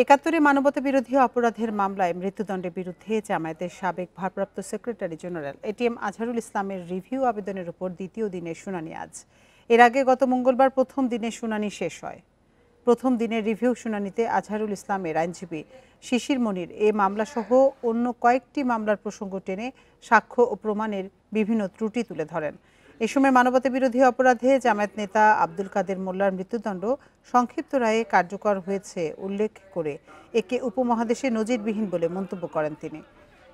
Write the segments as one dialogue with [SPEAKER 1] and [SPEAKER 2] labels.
[SPEAKER 1] একাত্তরে মানবতা বিরোধী অপরাধের মামলায় মৃত্যুদণ্ডের বিরুদ্ধে জামায়াতের সাবেক ভারপ্রাপ্ত সেক্রেটারি জেনারেল এটিএম আজহারুল ইসলামের রিভিউ আবেদনের উপর দ্বিতীয় দিনের শুনানি আজ। এর আগে গত মঙ্গলবার প্রথম দিনের শুনানি শেষ হয়। প্রথম দিনের রিভিউ শুনানিতে আজহারুল ইসলামের আইনজীবী শিশির মনির এ মামলাসহ অন্য কয়েকটি মামলার প্রসঙ্গ টেনে সাক্ষ্য ও প্রমাণের বিভিন্ন ত্রুটি তুলে ধরেন। এ সময় মানবতা বিরোধী অপরাধে জামায়াত নেতা আব্দুল কাদের মোল্লার মৃত্যুদণ্ড সংক্ষিপ্ত রায়ে কার্যকর হয়েছে উল্লেখ করে একে উপমহাদেশে নজিরবিহীন বলে মন্তব্য করেন তিনি।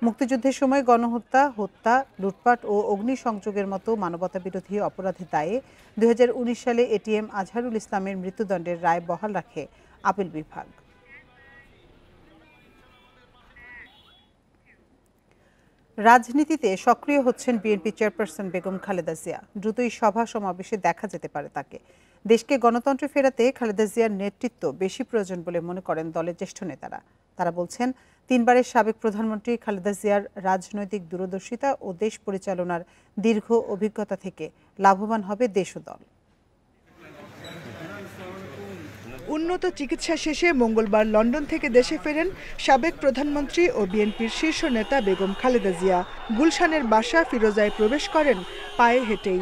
[SPEAKER 1] মুক্তিযুদ্ধের সময় গণহত্যা, হত্যা, লুটপাট ও অগ্নিসংযোগের মতো মানবতা বিরোধী অপরাধের দায়ে 2019 সালে এটিএম আজহারুল ইসলামের মৃত্যুদণ্ডের রায় বহাল রাখে আপিল বিভাগ। রাজনীতিতে সক্রিয় হচ্ছেন বিএনপি চেয়ারপারসন বেগম খালেদা জিয়া। দ্রুতই সভা সমাবেশে দেখা যেতে পারে তাকে। দেশকে গণতন্ত্রে ফেরাতে খালেদা জিয়ার নেতৃত্ব বেশি প্রয়োজন বলে মনে করেন দলের জ্যেষ্ঠ নেতারা। তারা বলছেন, তিনবারের সাবেক প্রধানমন্ত্রী খালেদা জিয়ার রাজনৈতিক দূরদর্শিতা ও দেশ পরিচালনার দীর্ঘ অভিজ্ঞতা থেকে লাভবান হবে দেশ ও দল।
[SPEAKER 2] উন্নত চিকিৎসা শেষে মঙ্গলবার লন্ডন থেকে দেশে ফেরেন সাবেক প্রধানমন্ত্রী ও বিএনপির শীর্ষ নেতা বেগম খালেদা জিয়া। গুলশানের বাসা ফিরোজায় প্রবেশ করেন পায়ে হেঁটেই।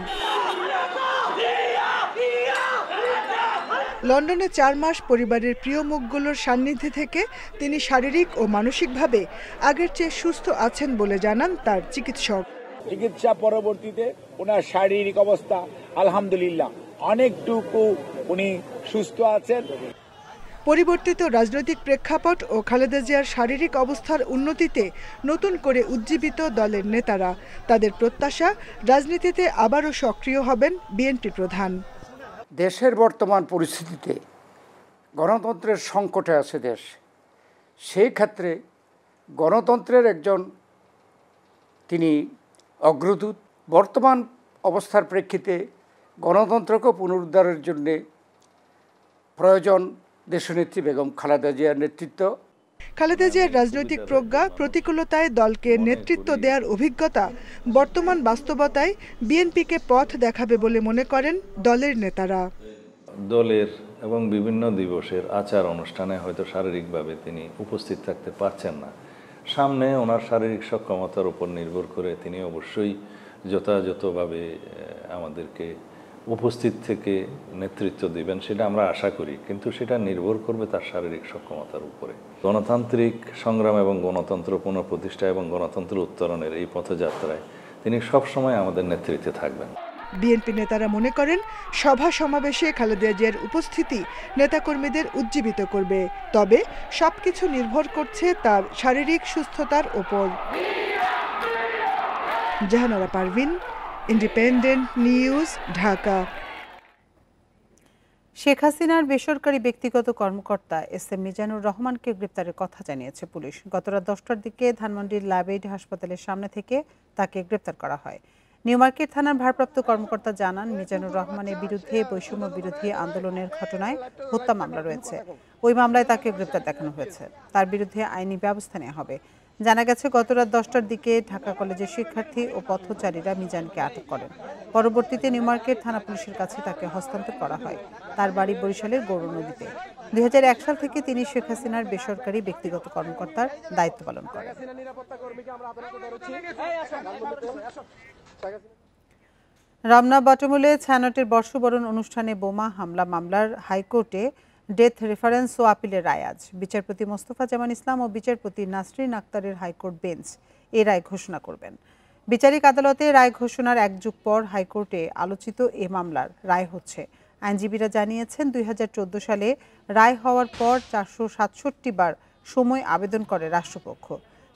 [SPEAKER 2] লন্ডনে 4 মাস পরিবারের প্রিয় মুখগুলোর সান্নিধ্যে থেকে তিনি শারীরিক ও মানসিকভাবে আগের চেয়ে সুস্থ আছেন বলে জানান তার চিকিৎসক।
[SPEAKER 3] চিকিৎসা পরবর্তীতে ওনার শারীরিক অবস্থা আলহামদুলিল্লাহ অনেকটুকু উনি সুস্থ আছেন।
[SPEAKER 2] পরিবর্তিত রাজনৈতিক প্রেক্ষাপট ও খালেদা জিয়ার শারীরিক অবস্থার উন্নতিতে নতুন করে উজ্জীবিত দলের নেতারা। তাদের প্রত্যাশা, রাজনীতিতে আবারও সক্রিয় হবেন বিএনপি প্রধান।
[SPEAKER 4] দেশের বর্তমান পরিস্থিতিতে গণতন্ত্রের সংকটে আছে দেশ। সেই ক্ষেত্রে গণতন্ত্রের একজন তিনি অগ্রদূত। বর্তমান অবস্থার প্রেক্ষিতে গণতন্ত্রকে পুনরুদ্ধারের জন্য প্রয়োজন দেশনেত্রী বেগম খালেদা জিয়ার নেতৃত্ব।
[SPEAKER 2] খালেদা জিয়ার রাজনৈতিক প্রজ্ঞা, প্রতিকূলতায় দলকে নেতৃত্ব দেওয়ার অভিজ্ঞতা বর্তমান বাস্তবতায় বিএনপিকে পথ দেখাবে বলে মনে করেন দলের নেতারা।
[SPEAKER 5] দলের এবং বিভিন্ন দিবসের আচার অনুষ্ঠানে হয়তো শারীরিকভাবে তিনি উপস্থিত থাকতে পারছেন না। সামনে ওনার শারীরিক সক্ষমতার উপর নির্ভর করে তিনি অবশ্যই যথাযথভাবে আমাদেরকে উপস্থিত থেকে নেতৃত্ব দিবেন, সেটা আমরা আশা করি। কিন্তু সেটা নির্ভর করবে তার শারীরিক সক্ষমতার উপরে। গণতান্ত্রিক সংগ্রাম এবং গণতন্ত্র পুনঃপ্রতিষ্ঠা এবং গণতন্ত্র উত্তরণের এই পথযাত্রায় তিনি সবসময় আমাদের নেতৃত্বে থাকবেন।
[SPEAKER 2] বিএনপি নেতারা মনে করেন, সভা সমাবেশে খালেদা জিয়ার উপস্থিতি নেতাকর্মীদের উজ্জীবিত করবে। তবে সবকিছু নির্ভর করছে তার শারীরিক সুস্থতার ওপর। Jahanara Parvin, Independent News, Dhaka.
[SPEAKER 1] শেখ হাসিনার বেসরকারি ব্যক্তিগত কর্মকর্তা এস.এম. মিজানুর রহমানকে গ্রেপ্তারের কথা জানিয়েছে পুলিশ। গত রাত 10টার দিকে ধানমন্ডির লাইবেইড হাসপাতালের সামনে থেকে তাকে গ্রেপ্তার করা হয়। নিউ মার্কেট থানার ভারপ্রাপ্ত কর্মকর্তা জানান, মিজানুর রহমানের বিরুদ্ধে বৈষম্য বিরোধী আন্দোলনের ঘটনায় হত্যা মামলা রয়েছে। ওই মামলায় তাকে গ্রেপ্তার দেখানো হয়েছে। তার বিরুদ্ধে আইনি ব্যবস্থা নেওয়া হবে। জানা গেছে, গত রাত 10টার দিকে ঢাকা কলেজের শিক্ষার্থী ও পথচারীরা মিজানকে আটক করেন। পরবর্তীতে নিউ মার্কেট থানা পুলিশের কাছে তাকে হস্তান্তর করা হয়। তার বাড়ি বরিশালের গৌরনদীতে। 2001 সাল থেকে তিনি শেখ হাসিনার বেসরকারি ব্যক্তিগত কর্মকর্তার দায়িত্ব পালন করেন। রমনা বটমূলে ছায়ানটের বর্ষবরণ অনুষ্ঠানে বোমা হামলা মামলার হাইকোর্টে ডেথ রেফারেন্স ও আপিলের রায় আজ। বিচারপতি মোস্তফা জামান ইসলাম ও বিচারপতি নাসরিন আক্তারের হাইকোর্ট বেঞ্চ এ রায় ঘোষণা করবেন। বিচারিক আদালতে রায় ঘোষণার এক যুগ পর হাইকোর্টে আলোচিত এ মামলার রায় হচ্ছে। আইনজীবীরা জানিয়েছেন, 2014 সালে রায় হওয়ার পর 467 বার সময় আবেদন করে রাষ্ট্রপক্ষ।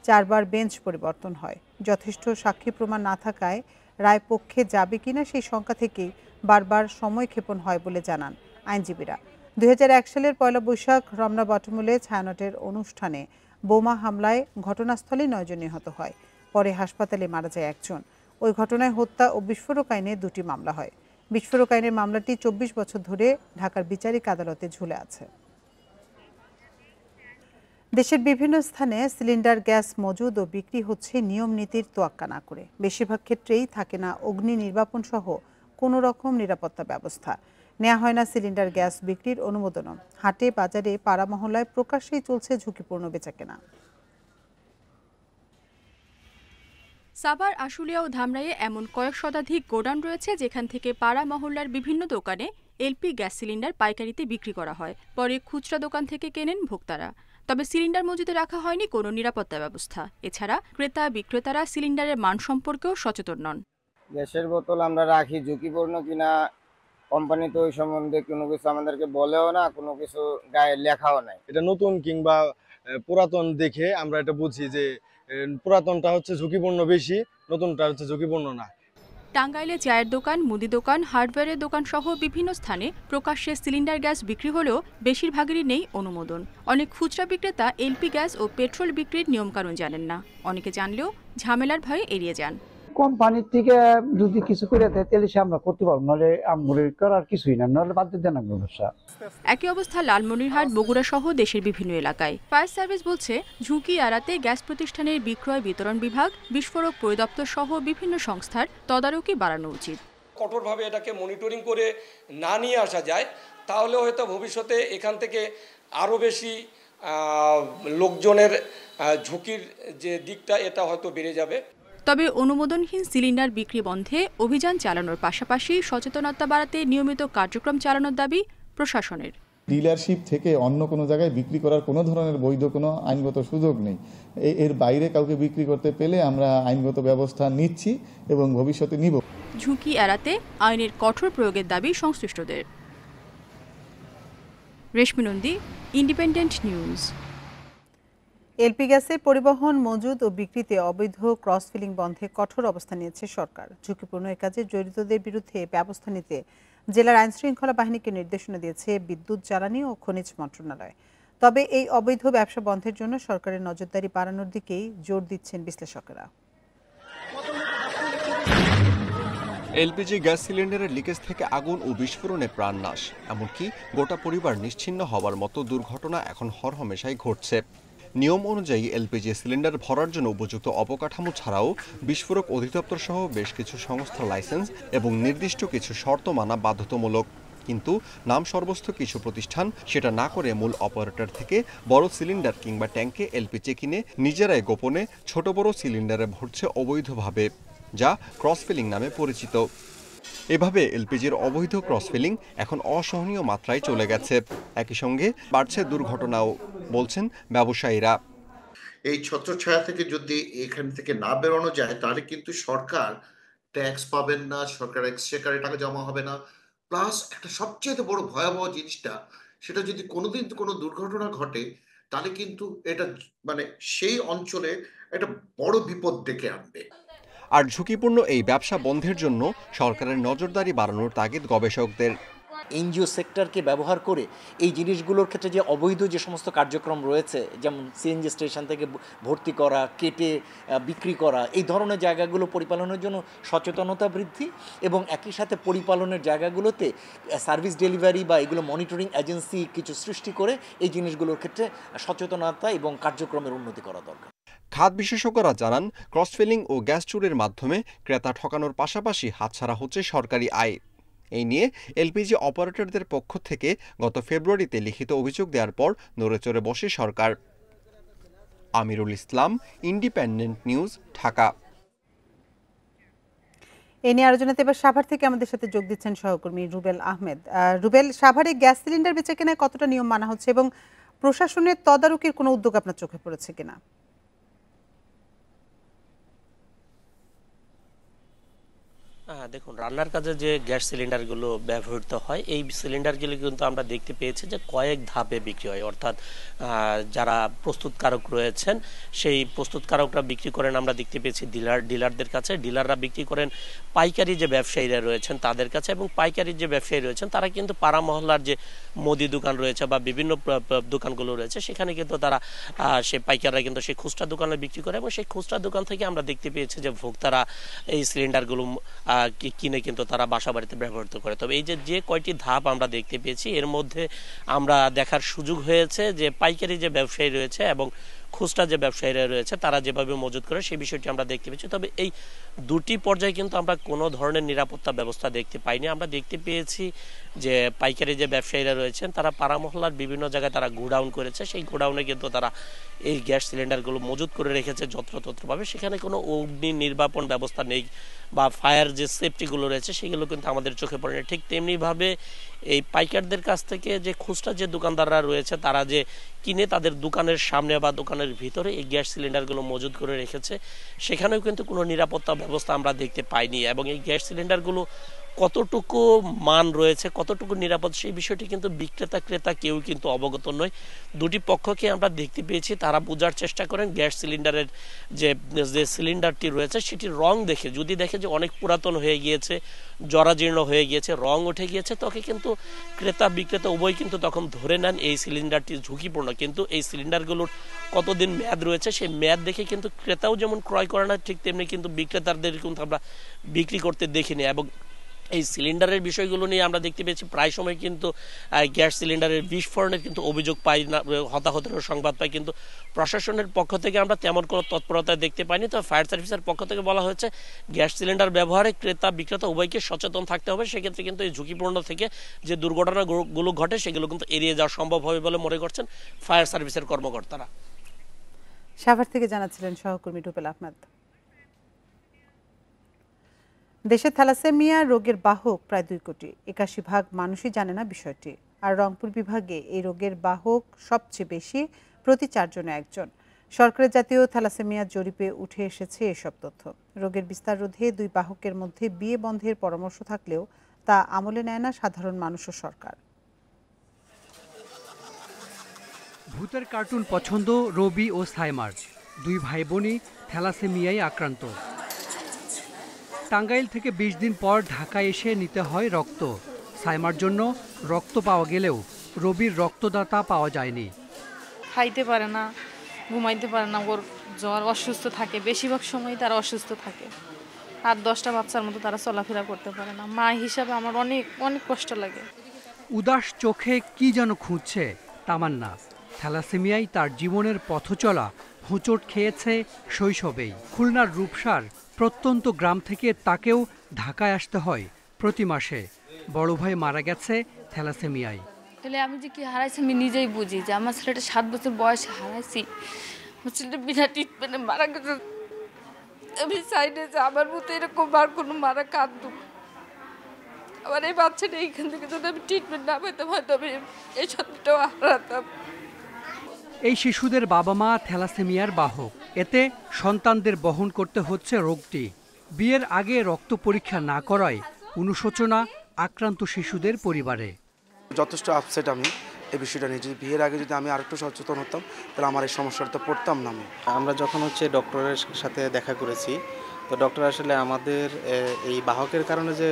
[SPEAKER 1] 4 বার বেঞ্চ পরিবর্তন হয়। যথেষ্ট সাক্ষী প্রমাণ না থাকায় রায় পক্ষে যাবে কিনা সেই শঙ্কা থেকেই বারবার সময়ক্ষেপণ হয় বলে জানান আইনজীবীরা। 2001 সালের 1 বৈশাখ রমনা বটমূলে ছায়ানটের অনুষ্ঠানে বোমা হামলায় ঘটনাস্থলে 9 জন নিহত হয়। পরে হাসপাতালে মারা যায় একজন। ওই ঘটনায় হত্যা ও বিস্ফোরক আইনে 2টি মামলা হয়। বিস্ফোরক আইনের মামলাটি 24 বছর ধরে ঢাকার বিচারিক আদালতে ঝুলে আছে। দেশের বিভিন্ন স্থানে সিলিন্ডার গ্যাস মজুদ ও বিক্রি হচ্ছে নিয়ম নীতির তোয়াক্কা না করে। বেশিরভাগ ক্ষেত্রেই থাকে না অগ্নি নির্বাপন সহ কোনো রকম নিরাপত্তা ব্যবস্থা। নেওয়া হয় না সিলিন্ডার গ্যাস বিক্রির অনুমোদনও। হাটে বাজারে পাড়া মহল্লায় প্রকাশ্যেই চলছে ঝুঁকিপূর্ণ বেচাকেনা।
[SPEAKER 6] সাভার, আশুলিয়া ও ধামরাইয়ে এমন কয়েক শতাধিক গোডাউন রয়েছে যেখান থেকে পাড়া মহল্লার বিভিন্ন দোকানে এলপি গ্যাস সিলিন্ডার পাইকারিতে বিক্রি করা হয়। পরে খুচরা দোকান থেকে কেনেন ভোক্তারা। তবে সিলিন্ডার মজুতে রাখা হয়নি কোনো নিরাপত্তা ব্যবস্থা। এছাড়া ক্রেতা বিক্রেতারা সিলিন্ডারের মান সম্পর্কেও সচেতন নন।
[SPEAKER 7] গ্যাসের বোতল আমরা রাখি ঝুঁকিপূর্ণ কিনা কোম্পানি তো ওই সম্বন্ধে কোনো কিছু আমাদেরকে বলেও না, কোনো কিছু গায়ে লেখাও নাই।
[SPEAKER 8] এটা নতুন কিংবা পুরাতন দেখে আমরা এটা বুঝি যে পুরাতনটা হচ্ছে ঝুঁকিপূর্ণ বেশি, নতুনটা হচ্ছে ঝুঁকিপূর্ণ না।
[SPEAKER 6] টাঙ্গাইলে চায়ের দোকান, মুদি দোকান, হার্ডওয়্যারের দোকান সহ বিভিন্ন স্থানে প্রকাশ্যে সিলিন্ডার গ্যাস বিক্রি হলেও বেশিরভাগেরই নেই অনুমোদন। অনেক খুচরা বিক্রেতা এলপি গ্যাস ও পেট্রোল বিক্রির নিয়মকানুন জানেন না। অনেকে জানলেও ঝামেলার ভয়ে এড়িয়ে যান।
[SPEAKER 9] কোম্পানির থেকে যদি কিছু করে দেয় তাহলে সে আমরা করতে পারবো, নাহলে আমরা করার কিছুই না, নাহলে বাদ দিয়ে দেন ব্যবসা।
[SPEAKER 6] একই অবস্থা লালমনিরহাট, বগুড়া সহ দেশের বিভিন্ন এলাকায়। ফায়ার সার্ভিস বলছে, ঝুঁকি এড়াতে গ্যাস প্রতিষ্ঠানের বিক্রয় বিতরণ বিভাগ, বিস্ফোরক পরিদপ্তর সহ বিভিন্ন সংস্থার তদারকি বাড়ানো উচিত।
[SPEAKER 10] কঠোরভাবে এটাকে মনিটরিং করে না নিয়ে আসা যায় তাহলে হয়তো ভবিষ্যতে এখান থেকে আরও বেশি লোকজনের ঝুঁকির যে দিকটা এটা হয়তো বেড়ে যাবে।
[SPEAKER 6] তবে অনুমোদনহীন সিলিন্ডার বিক্রি বন্ধে অভিযান চালানোর পাশাপাশি সচেতনতা বাড়াতে নিয়মিত কার্যক্রম চালানোর দাবি প্রশাসনের।
[SPEAKER 11] ডিলারশিপ থেকে অন্য কোনো জায়গায় বিক্রি করার কোনো ধরনের বৈধ কোনো আইনগত সুযোগ নেই। এর বাইরে কাউকে বিক্রি করতে পেলে আমরা আইনগত ব্যবস্থা নিচ্ছি এবং ভবিষ্যতে নিব।
[SPEAKER 6] ঝুঁকি এড়াতে আইনের কঠোর প্রয়োগের দাবি সংশ্লিষ্টদের। রেশমি নন্দী, ইন্ডিপেন্ডেন্ট নিউজ।
[SPEAKER 1] এলপি গ্যাসের পরিবহন, মজুদ ও বিক্রিতে অবৈধ ক্রস ফিলিং বন্ধে কঠোর অবস্থান নিয়েছে সরকার। ঝুঁকিপূর্ণ এ কাজে জড়িতদের বিরুদ্ধে ব্যবস্থা নিতে জেলার আইনশৃঙ্খলা বাহিনীকে নির্দেশনা দিয়েছে বিদ্যুৎ, জ্বালানি ও খনিজ মন্ত্রণালয়। তবে এই অবৈধ ব্যবসা বন্ধের জন্য সরকারের নজরদারি বাড়ানোর দিকেই জোর দিচ্ছেন বিশ্লেষকেরা।
[SPEAKER 12] এলপিজি গ্যাস সিলিন্ডারের লিকেজ থেকে আগুন ও বিস্ফোরণে প্রাণনাশ, এমনকি গোটা পরিবার নিশ্চিহ্ন হওয়ার মতো দুর্ঘটনা এখন হরহামেশাই ঘটছে। নিয়ম অনুযায়ী এলপিজি সিলিন্ডার ভরার জন্য উপযুক্ত অবকাঠামো ছাড়াও বিস্ফোরক অধিদপ্তর সহ বেশ কিছু সংস্থার লাইসেন্স এবং নির্দিষ্ট কিছু শর্ত মানা বাধ্যতামূলক। কিন্তু নাম সর্বস্ত কিছু প্রতিষ্ঠান সেটা না করে মূল অপারেটর থেকে বড় সিলিন্ডার কিংবা ট্যাঙ্কে এলপিজি কিনে নিজেরাই গোপনে ছোট বড় সিলিন্ডারে ভরছে অবৈধভাবে, যা ক্রস ফিলিং নামে পরিচিত। এভাবে এলপিজির অবৈধ ক্রস ফিলিং এখন অসহনীয় মাত্রায় চলে গেছে। একই সঙ্গে বাড়ছে দুর্ঘটনাও, বলছেন ব্যবসায়ীরা।
[SPEAKER 13] এই ছত্রছায়া থেকে যদি এখান থেকে না বেরোনো যায় তাহলে কিন্তু সরকার ট্যাক্স পাবেন না, সরকার এক্সচেকারে টাকা জমা হবে না। প্লাস একটা সবচেয়ে বড় ভয়াবহ জিনিসটা, সেটা যদি কোনোদিন কোনো দুর্ঘটনা ঘটে তাহলে কিন্তু এটা মানে সেই অঞ্চলে একটা বড় বিপদ ডেকে আনবে।
[SPEAKER 12] আর ঝুঁকিপূর্ণ এই ব্যবসা বন্ধের জন্য সরকারের নজরদারি বাড়ানোর তাগিদ গবেষকদের।
[SPEAKER 14] এনজিও সেক্টরকে ব্যবহার করে এই জিনিসগুলোর ক্ষেত্রে যে অবৈধ যে সমস্ত কার্যক্রম রয়েছে, যেমন সিএনজি স্টেশন থেকে ভর্তি করা, কেটে বিক্রি করা, এই ধরনের জায়গাগুলো পরিপালনের জন্য সচেতনতা বৃদ্ধি এবং একই সাথে পরিপালনের জায়গাগুলোতে সার্ভিস ডেলিভারি বা এগুলো মনিটরিং এজেন্সি কিছু সৃষ্টি করে এই জিনিসগুলোর ক্ষেত্রে সচেতনতা এবং কার্যক্রমের উন্নতি করা দরকার।
[SPEAKER 12] খাত বিশেষজ্ঞরা জানান, ক্রস ফিলিং ও গ্যাস চুরির মাধ্যমে ক্রেতা ঠকানোর পাশাপাশি হাতছাড়া হচ্ছে সরকারি আয়। এই নিয়ে এলপিজি অপারেটরদের পক্ষ থেকে গত ফেব্রুয়ারিতে লিখিত অভিযোগ দেওয়ার পর নড়েচড়ে বসে সরকার। Amirul Islam, independent News, Dhaka.
[SPEAKER 1] এ নিয়ে আলোচনাতে এবার সাভার থেকে আমাদের সাথে যোগ দিচ্ছেন সহকর্মী রুবেল আহমেদ। রুবেল, সাভারে গ্যাস সিলিন্ডার বেচাকেনায় কতটা নিয়ম মানা হচ্ছে এবং প্রশাসনের তদারকির কোনো উদ্যোগ আপনার চোখে পড়েছে কিনা?
[SPEAKER 15] দেখুন, রান্নার কাজে যে গ্যাস সিলিন্ডারগুলো ব্যবহৃত হয়, এই সিলিন্ডারগুলো কিন্তু আমরা দেখতে পেয়েছি যে কয়েক ধাপে বিক্রি হয়। অর্থাৎ যারা প্রস্তুতকারক রয়েছেন সেই প্রস্তুতকারকরা বিক্রি করেন আমরা দেখতে পেয়েছি ডিলারদের কাছে, ডিলাররা বিক্রি করেন পাইকারি যে ব্যবসায়ীরা রয়েছেন তাদের কাছে, এবং পাইকারি যে ব্যবসায়ী রয়েছেন তারা কিন্তু পাড়া মহল্লার যে মুদি দোকান রয়েছে বা বিভিন্ন দোকানগুলো রয়েছে সেখানে কিন্তু তারা সেই পাইকাররা কিন্তু সেই খুচরা দোকানে বিক্রি করে, এবং সেই খুচরা দোকান থেকে আমরা দেখতে পেয়েছি যে ভোক্তারা এই সিলিন্ডারগুলো কিনে কিন্তু তারা বাসা বাড়িতে ব্যবহৃত করে। তবে এই যে কয়টি ধাপ আমরা দেখতে পেয়েছি এর মধ্যে আমরা দেখার সুযোগ হয়েছে যে পাইকারি যে ব্যবসায়ী রয়েছে এবং খুচরা যে ব্যবসায়ীরা রয়েছে তারা যেভাবে মজুত করে সেই বিষয়টি আমরা দেখতে পেয়েছি। তবে এই দুটি পর্যায়ে কিন্তু আমরা কোনো ধরনের নিরাপত্তা ব্যবস্থা দেখতে পাইনি। আমরা দেখতে পেয়েছি যে পাইকারি যে ব্যবসায়ীরা রয়েছেন তারা পাড়া মহল্লার বিভিন্ন জায়গায় তারা গোডাউন করেছে, সেই গোডাউনে কিন্তু তারা এই গ্যাস সিলিন্ডারগুলো মজুত করে রেখেছে যত্রতত্রভাবে। সেখানে কোনো অগ্নি নির্বাপন ব্যবস্থা নেই বা ফায়ার যে সেফটিগুলো রয়েছে সেগুলো কিন্তু আমাদের চোখে পড়েনি। ঠিক তেমনিভাবে এই পাইকারদের কাছ থেকে যে খুচরা যে দোকানদাররা রয়েছে তারা যে কিনে তাদের দোকানের সামনে বা দোকানের ভিতরে এই গ্যাস সিলিন্ডারগুলো মজুত করে রেখেছে, সেখানেও কিন্তু কোনো নিরাপত্তা ব্যবস্থা আমরা দেখতে পাইনি। এবং এই গ্যাস সিলিন্ডারগুলো কতটুকু মান রয়েছে, কতটুকু নিরাপদ, সেই বিষয়টি কিন্তু বিক্রেতা ক্রেতা কেউ কিন্তু অবগত নয়। দুটি পক্ষকে আমরা দেখতে পেয়েছি তারা বোঝার চেষ্টা করেন গ্যাস সিলিন্ডারের যে সিলিন্ডারটি রয়েছে সেটির রং দেখে, যদি দেখে যে অনেক পুরাতন হয়ে গিয়েছে, জরাজীর্ণ হয়ে গিয়েছে, রং উঠে গিয়েছে, তখন কিন্তু ক্রেতা বিক্রেতা উভয় কিন্তু তখন ধরে নেন এই সিলিন্ডারটি ঝুঁকিপূর্ণ। কিন্তু এই সিলিন্ডারগুলোর কতদিন মেয়াদ রয়েছে সেই মেয়াদ দেখে কিন্তু ক্রেতাও যেমন ক্রয় করে না, ঠিক তেমনি কিন্তু বিক্রেতাদের কিন্তু আমরা বিক্রি করতে দেখিনি। এবং এই সিলিন্ডারের বিষয়গুলো নিয়ে আমরা দেখতে পেয়েছি প্রায় সময় কিন্তু গ্যাস সিলিন্ডারের বিস্ফোরণের কিন্তু অভিযোগ পাই না, হতাহতের সংবাদ পাই, কিন্তু প্রশাসনের পক্ষ থেকে আমরা তেমন কোনো তৎপরতা দেখতে পাইনি। তো ফায়ার সার্ভিসের পক্ষ থেকে বলা হয়েছে গ্যাস সিলিন্ডার ব্যবহারে ক্রেতা বিক্রেতা উভয়কে সচেতন থাকতে হবে। সেক্ষেত্রে কিন্তু এই ঝুঁকিপূর্ণ থেকে যে দুর্ঘটনাগুলো ঘটে সেগুলো কিন্তু এড়িয়ে যাওয়া সম্ভব হবে বলে মনে করছেন ফায়ার সার্ভিসের কর্মকর্তারা।
[SPEAKER 1] সাভার থেকে জানাচ্ছিলেন সহকর্মী রুবেল আহমেদ। দেশে থ্যালাসেমিয়া রোগের বাহক প্রায় 2 কোটি, 81% মানুষই জানে না বিষয়টি। আর রংপুর বিভাগে এই রোগের বাহক সবচেয়ে বেশি, প্রতি 4 জনে 1 জন। সরকারের জাতীয় থ্যালাসেমিয়া জরিপে উঠে এসেছে এসব তথ্য। রোগের বিস্তার রোধে 2 বাহকের মধ্যে বিয়ে বন্ধের পরামর্শ থাকলেও তা আমলে নেয় না সাধারণ মানুষ ও সরকার।
[SPEAKER 16] ভূতের কার্টুন পছন্দ রবি ও সাইমার, 2 ভাই বোনই থ্যালাসেমিয়ায় আক্রান্ত। টাঙ্গাইল থেকে 20 দিন পর ঢাকায় এসে নিতে হয় রক্ত। সাইমার জন্য রক্ত পাওয়া গেলেও রবির রক্তদাতা পাওয়া যায়নি।
[SPEAKER 17] খাইতে পারে না, ঘুমাইতে পারে না, ওর জ্বর, অসুস্থ থাকে, বেশিরভাগ সময় তারা অসুস্থ থাকে। আর 10টা বাচ্চার মতো তারা চলাফেরা করতে পারে না। মা হিসাবে আমার অনেক অনেক কষ্ট লাগে।
[SPEAKER 16] উদাস চোখে কি যেন খুঁজছে তামান্না। থ্যালাসেমিয়ায় তার জীবনের পথচলা হোঁচট খেয়েছে শৈশবেই। খুলনার রূপসার প্রত্যন্ত গ্রাম থেকে তাকেও ঢাকায় আসতে হয় প্রতি মাসে। বড় ভাই মারা গেছে থ্যালাসেমিয়ায়।
[SPEAKER 17] তাহলে আমি যে কি হারাইছি আমি নিজেই বুঝি, যে আমার ছেলেটা 7 বছর বয়সে হারাইছি, আমার ছেলেটা বিনা ট্রিটমেন্টে মারা গেছে। আমি চাই না যে আমার মতো এরকম আর কোনো মারা কাঁদুক। আমার এই বাচ্চাটা এইখান থেকে যদি আমি ট্রিটমেন্ট না পেতাম হয়তো আমি এই সত্যটাও হারাতাম।
[SPEAKER 16] এই শিশুদের বাবা মা থ্যালাসেমিয়ার বাহক, এতে সন্তানদের বহন করতে হচ্ছে রোগটি। বিয়ের আগে রক্ত পরীক্ষা না করায় অনুশোচনা আক্রান্ত শিশুদের পরিবারে।
[SPEAKER 18] যথেষ্ট আপসেট আমি এই বিষয়টা নিয়ে। যদি বিয়ের আগে যদি আমি আরেকটু সচেতন হতাম তাহলে আমার এই সমস্যাটা পড়তাম না।
[SPEAKER 19] আমরা যখন ডক্টরের সাথে দেখা করেছি, তো ডক্টর আসলে আমাদের এই বাহকের কারণে যে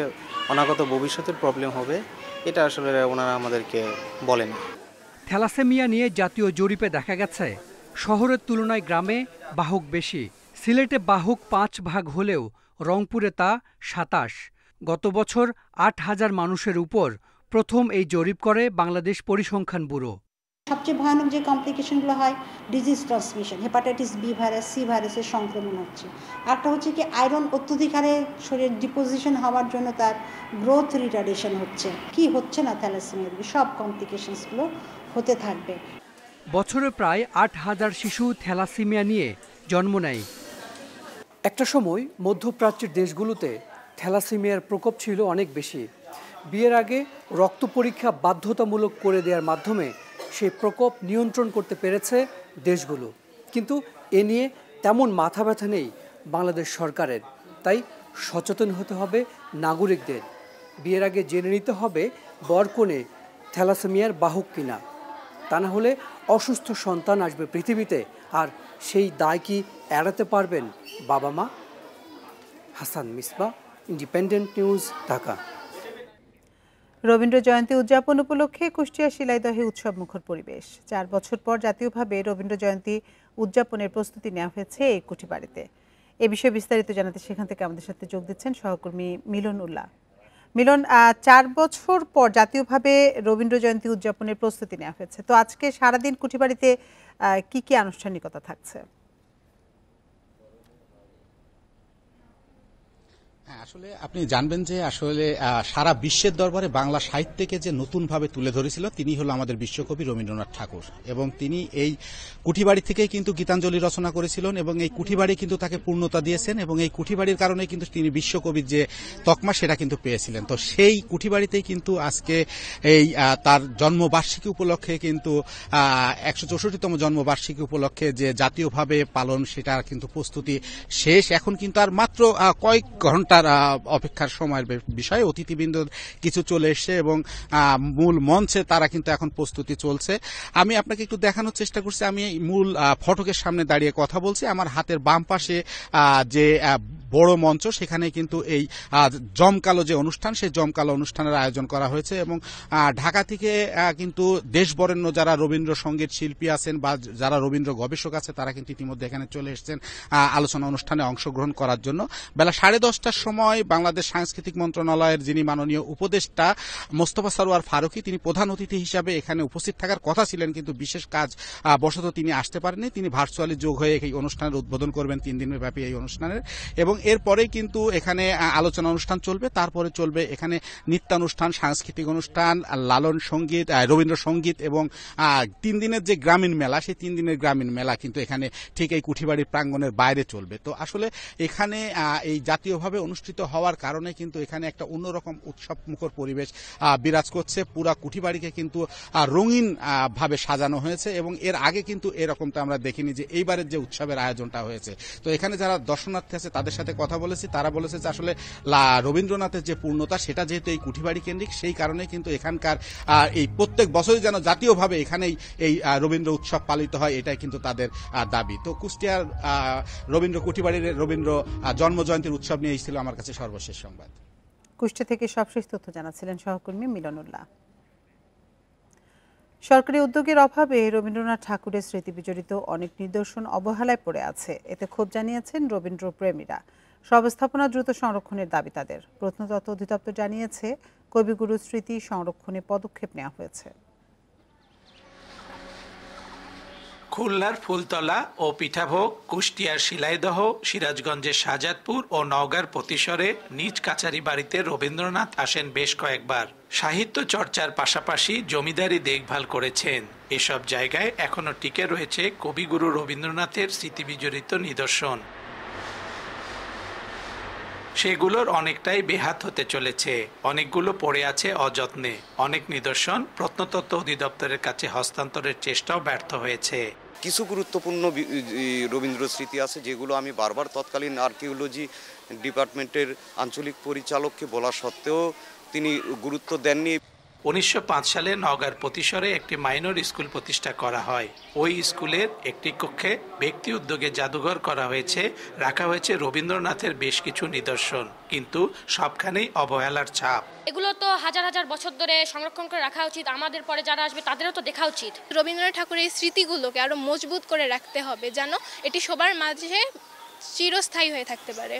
[SPEAKER 19] অনাগত ভবিষ্যতের প্রবলেম হবে এটা আসলে ওনারা আমাদেরকে বলেন।
[SPEAKER 16] থ্যালাসেমিয়া নিয়ে জাতীয় জরিপে দেখা গেছে শহরের তুলনায় গ্রামে বাহক বেশি। সিলেটে বাহক 5 ভাগ হলেও রংপুরে তা 27। গত বছর 8,000 মানুষের উপর প্রথম এই জরিপ করে বাংলাদেশ পরিসংখ্যান ব্যুরো।
[SPEAKER 20] সবচেয়ে ভয়ানক যে কমপ্লিকেশনগুলো হয় disease transmission, hepatitis B virus, C ভাইরাসের সংক্রমণ হচ্ছে। একটা হচ্ছে কি আয়রন অত্যধিক হারে শরীরে ডিপোজিশন হওয়ার জন্য তার গ্রোথ রিটার্ডেশন হচ্ছে। কি হচ্ছে না থ্যালাসেমিয়া, সব কমপ্লিকেশনসগুলো হতে থাকবে।
[SPEAKER 16] বছরে প্রায় 8,000 শিশু থ্যালাসেমিয়া নিয়ে জন্ম নেয়। একটা সময় মধ্যপ্রাচ্যের দেশগুলোতে থ্যালাসেমিয়ার প্রকোপ ছিল অনেক বেশি। বিয়ের আগে রক্ত পরীক্ষা বাধ্যতামূলক করে দেওয়ার মাধ্যমে সেই প্রকোপ নিয়ন্ত্রণ করতে পেরেছে দেশগুলো। কিন্তু এ নিয়ে তেমন মাথা ব্যথা নেই বাংলাদেশ সরকারের। তাই সচেতন হতে হবে নাগরিকদের। বিয়ের আগে জেনে নিতে হবে বরকনে থ্যালাসেমিয়ার বাহক কিনা। তা না হলে অসুস্থ সন্তান আসবে পৃথিবীতে, আর সেই দায় কি এড়াতে পারবেন বাবা মা? Hasan Misba, Independent News, Dhaka.
[SPEAKER 1] রবীন্দ্র জয়ন্তী উদযাপন উপলক্ষে কুষ্টিয়া শিলাইদহে উৎসব মুখর পরিবেশ। 4 বছর পর জাতীয়ভাবে রবীন্দ্র জয়ন্তী উদযাপনের প্রস্তুতি নেওয়া হয়েছে এই কুঠিবাড়িতে। এ বিষয়ে বিস্তারিত জানাতে সেখান থেকে আমাদের সাথে যোগ দিচ্ছেন সহকর্মী মিলন উল্লাহ। মিলন, 4 বছর পর জাতীয়ভাবে রবীন্দ্র জয়ন্তী উদযাপনের প্রস্তুতি নেওয়া হয়েছে, তো আজকে সারাদিন কুঠিবাড়িতে কি কি আনুষ্ঠানিকতা থাকছে?
[SPEAKER 21] আসলে আপনি জানবেন যে আসলে সারা বিশ্বের দরবারে বাংলা সাহিত্যকে যে নতুনভাবে তুলে ধরেছিল তিনি হলো আমাদের বিশ্বকবি রবীন্দ্রনাথ ঠাকুর, এবং তিনি এই কুঠিবাড়ি থেকেই কিন্তু গীতাঞ্জলি রচনা করেছিলেন এবং এই কুঠিবাড়ি কিন্তু তাকে পূর্ণতা দিয়েছেন এবং এই কুঠিবাড়ির কারণে কিন্তু তিনি বিশ্বকবির যে তকমা সেটা কিন্তু পেয়েছিলেন। তো সেই কুঠিবাড়িতেই কিন্তু আজকে এই তার জন্মবার্ষিকী উপলক্ষে কিন্তু 164তম জন্মবার্ষিকী উপলক্ষে যে জাতীয়ভাবে পালন সেটার কিন্তু প্রস্তুতি শেষ। এখন কিন্তু আর মাত্র কয়েক ঘন্টার অপেক্ষার সময়ের বিষয়। অতিথিবৃন্দ কিছু চলে এসছে এবং মূল মঞ্চে তারা কিন্তু এখন প্রস্তুতি চলছে। আমি আপনাকে একটু দেখানোর চেষ্টা করছি। আমি মূল ফটকের সামনে দাঁড়িয়ে কথা বলছি। আমার হাতের বাম পাশে যে বড় মঞ্চ সেখানে কিন্তু এই জমকালো যে অনুষ্ঠান সেই জমকালো অনুষ্ঠানের আয়োজন করা হয়েছে এবং ঢাকা থেকে কিন্তু দেশবরেণ্য যারা রবীন্দ্রসঙ্গীত শিল্পী আছেন বা যারা রবীন্দ্র গবেষক আছে তারা কিন্তু ইতিমধ্যে এখানে চলে এসেছেন আলোচনা অনুষ্ঠানে অংশগ্রহণ করার জন্য। বেলা 10:30টার সময় বাংলাদেশ সাংস্কৃতিক মন্ত্রণালয়ের যিনি মাননীয় উপদেষ্টা মোস্তফা সরোয়ার ফারুকী তিনি প্রধান অতিথি হিসাবে এখানে উপস্থিত থাকার কথা ছিলেন, কিন্তু বিশেষ কাজ বশত তিনি আসতে পারেননি। তিনি ভার্চুয়ালি যোগ হয়ে এই অনুষ্ঠানের উদ্বোধন করবেন 3 দিন ব্যাপী এই অনুষ্ঠানের, এবং এরপরেই কিন্তু এখানে আলোচনা অনুষ্ঠান চলবে। তারপরে চলবে এখানে নৃত্যানুষ্ঠান, সাংস্কৃতিক অনুষ্ঠান, লালন সঙ্গীত, রবীন্দ্রসঙ্গীত এবং 3 দিনের যে গ্রামীণ মেলা সেই 3 দিনের গ্রামীণ মেলা কিন্তু এখানে ঠিক এই কুঠিবাড়ির প্রাঙ্গণের বাইরে চলবে। তো আসলে এখানে এই জাতীয়ভাবে অনুষ্ঠিত হওয়ার কারণে কিন্তু এখানে একটা অন্যরকম উৎসব মুখর পরিবেশ বিরাজ করছে। পুরা কুঠিবাড়িকে কিন্তু রঙিন ভাবে সাজানো হয়েছে এবং এর আগে কিন্তু এরকমটা আমরা দেখিনি যে এইবারের যে উৎসবের আয়োজনটা হয়েছে। তো এখানে যারা দর্শনার্থী আছে তাদের সাথে কথা বলেছি, তারা বলেছে যে আসলে রবীন্দ্রনাথের যে পূর্ণতা সেটা যেহেতু এই কুঠিবাড়ি কেন্দ্রিক সেই কারণে কিন্তু এখানকার এই প্রত্যেক বছরই যেন জাতীয়ভাবে এখানেই এই রবীন্দ্র উৎসব পালিত হয় এটাই কিন্তু তাদের দাবি। তো কুষ্টিয়ার রবীন্দ্র কুঠিবাড়ির রবীন্দ্র জন্মজয়ন্তীর উৎসব নিয়ে ছিল আমার কাছে সর্বশেষ সংবাদ।
[SPEAKER 1] কুষ্টিয়া থেকে সবশেষ তথ্য জানাচ্ছিলেন সহকর্মী মিলনুল্লাহ। সরকারি উদ্যোগের অভাবে রবীন্দ্রনাথ ঠাকুরের স্মৃতি বিজড়িত অনেক নিদর্শন অবহেলায় পড়ে আছে, এতে ক্ষোভ জানিয়েছেন রবীন্দ্র প্রেমীরা। সব স্থাপনা দ্রুত সংরক্ষণের দাবি তাদের। প্রত্নতত্ত্ব অধিদপ্তর জানিয়েছে কবিগুরুর স্মৃতি সংরক্ষণে পদক্ষেপ নেওয়া হয়েছে।
[SPEAKER 22] খুলনার ফুলতলা ও পিঠাভোগ, কুষ্টিয়ার শিলাইদহ, সিরাজগঞ্জের শাহজাদপুর ও নওগাঁর পতিশরে নিজ কাছারি বাড়িতে রবীন্দ্রনাথ আসেন বেশ কয়েকবার। সাহিত্য চর্চার পাশাপাশি জমিদারি দেখভাল করেছেন। এসব জায়গায় এখনো টিকে রয়েছে কবিগুরু রবীন্দ্রনাথের স্মৃতিবিজড়িত নিদর্শন। সেগুলোর অনেকটাই বেহাত হতে চলেছে, অনেকগুলো পড়ে আছে অযত্নে। অনেক নিদর্শন প্রত্নতত্ত্ব অধিদপ্তরের কাছে হস্তান্তরের চেষ্টাও ব্যর্থ হয়েছে।
[SPEAKER 23] কিছু গুরুত্বপূর্ণ রবীন্দ্র স্মৃতি আছে যেগুলো আমি বারবার তৎকালীন আর্কিওলজি ডিপার্টমেন্টের আঞ্চলিক পরিচালককে বলা সত্ত্বেও তিনি গুরুত্ব দেননি।
[SPEAKER 22] 1905 সালে নওগাঁর পতিশরে একটি মাইনর স্কুল প্রতিষ্ঠা করা হয়। ওই স্কুলের একটি কক্ষে ব্যক্তি উদ্যোগে জাদুঘর করা হয়েছে, রাখা হয়েছে রবীন্দ্রনাথের বেশ কিছু নিদর্শন, কিন্তু সবখানেই অবহেলার ছাপ।
[SPEAKER 24] এগুলো তো হাজার হাজার বছর ধরে সংরক্ষণ করে রাখা উচিত, আমাদের পরে যারা আসবে তাদেরও তো দেখা উচিত। রবীন্দ্রনাথ ঠাকুরের এই স্মৃতিগুলোকে আরো মজবুত করে রাখতে হবে যেন এটি সবার মাঝে চিরস্থায়ী হয়ে থাকতে পারে।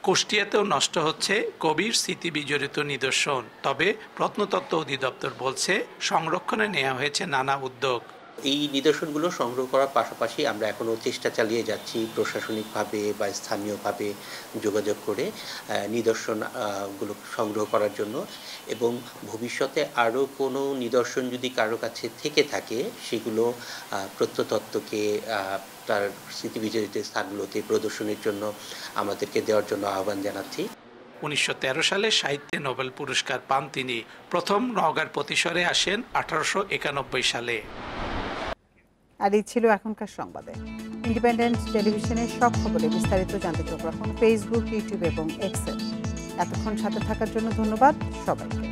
[SPEAKER 22] কুষ্টিয়াতেও নষ্ট হচ্ছে কবির স্মৃতি বিজড়িত নিদর্শন, তবে প্রত্নতত্ত্ব অধিদপ্তর বলছে সংরক্ষণে নেওয়া হয়েছে নানা উদ্যোগ।
[SPEAKER 25] এই নিদর্শনগুলো সংগ্রহ করার পাশাপাশি আমরা এখনও চেষ্টা চালিয়ে যাচ্ছি প্রশাসনিকভাবে বা স্থানীয়ভাবে যোগাযোগ করে নিদর্শনগুলো সংগ্রহ করার জন্য, এবং ভবিষ্যতে আরও কোনো নিদর্শন যদি কারো কাছে থেকে থাকে সেগুলো প্রত্নতত্ত্বকে তার স্মৃতিবিজড়িত স্থানগুলোতে প্রদর্শনের জন্য আমাদেরকে দেওয়ার জন্য আহ্বান জানাচ্ছি।
[SPEAKER 22] 1913 সালে সাহিত্যে নোবেল পুরস্কার পান তিনি। প্রথম নওগাঁর পতিশরে আসেন 1891 সালে।
[SPEAKER 1] আর এই ছিল এখনকার সংবাদে। ইন্ডিপেন্ডেন্ট টেলিভিশনের সব খবরে বিস্তারিত জানতে চোখ রাখুন ফেসবুক, ইউটিউব এবং এক্সে। এতক্ষণ সাথে থাকার জন্য ধন্যবাদ সবাইকে।